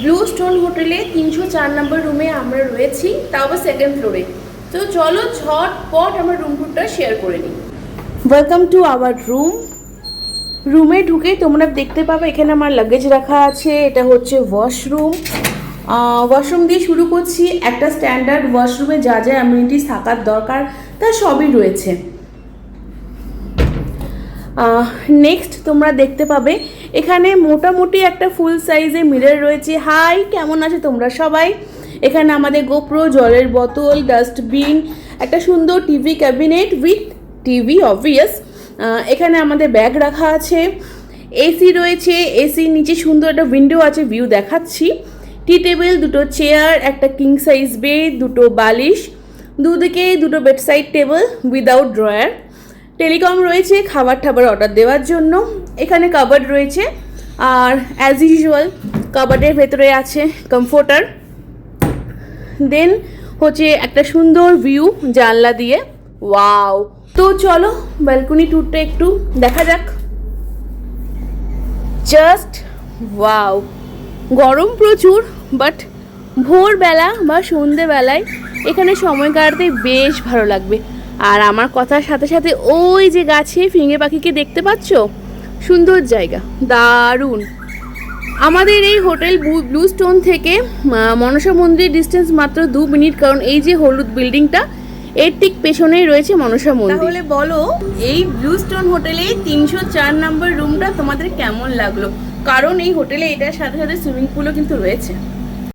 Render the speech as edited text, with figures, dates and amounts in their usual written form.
Blue stone হোটেলে 304 নম্বর রুমে আমরা রয়েছি, তাও আবার সেকেন্ড ফ্লোরে। তো চলো ঝটপট আমার রুম টুরটা শেয়ার করে নিই। Welcome to our room. রুমে ঢুকে তোমরা দেখতে পাবে এখানে আমার লাগেজ রাখা আছে। এটা হচ্ছে ওয়াশরুম। ওয়াশরুম দিয়ে শুরু করছি। একটা স্ট্যান্ডার্ড ওয়াশরুমে যা যা অ্যামিনিটিস থাকার দরকার তা সবই রয়েছে। নেক্সট তোমরা দেখতে পাবে এখানে মোটামুটি একটা ফুল সাইজে মিরর রয়েছে। হাই, কেমন আছে তোমরা সবাই? এখানে আমাদের গোপ্রো, জলের বোতল, ডাস্টবিন, একটা সুন্দর TV cabinet with TV obvious. এখানে আমাদের ব্যাগ রাখা আছে। এসি রয়েছে, এসির নিচে সুন্দর একটা উইন্ডো আছে, ভিউ দেখাচ্ছি। টি টেবিল, দুটো চেয়ার, একটা কিং সাইজ বেড, দুটো বালিশ, দুদিকে দুটো bedside table without drawer. Telecom রয়েছে খাবার টাবার অর্ডার দেওয়ার জন্য। এখানে কাবার্ড রয়েছে, আর অ্যাজ ইউজুয়াল কাবার্ডের ভেতরে আছে কমফোর্টার। দেন হচ্ছে একটা সুন্দর ভিউ জানলা দিয়ে। ওয়াও! তো চলো ব্যালকনি ট্যুরটা একটু দেখা যাক। Just wow! গরম প্রচুর, বাট ভোরবেলা বা সন্ধেবেলায় এখানে সময় কাটাতে বেশ ভালো লাগবে। আর আমার কথার সাথে সাথে ওই যে গাছে ফিঙে পাখিকে দেখতে পাচ্ছ, সুন্দর জায়গা, দারুণ। আমাদের এই হোটেল ব্লু স্টোন থেকে মনসা মন্দিরের ডিস্টেন্স মাত্র 2 মিনিট, কারণ এই যে হলুদ বিল্ডিংটা এর ঠিক পেছনেই রয়েছে মনসা মন্দির। তাহলে বলো এই ব্লু স্টোন হোটেলে 304 নম্বর রুমটা তোমাদের কেমন লাগলো? কারণ এই হোটেলে এটার সাথে সাথে সুইমিং পুলও কিন্তু রয়েছে।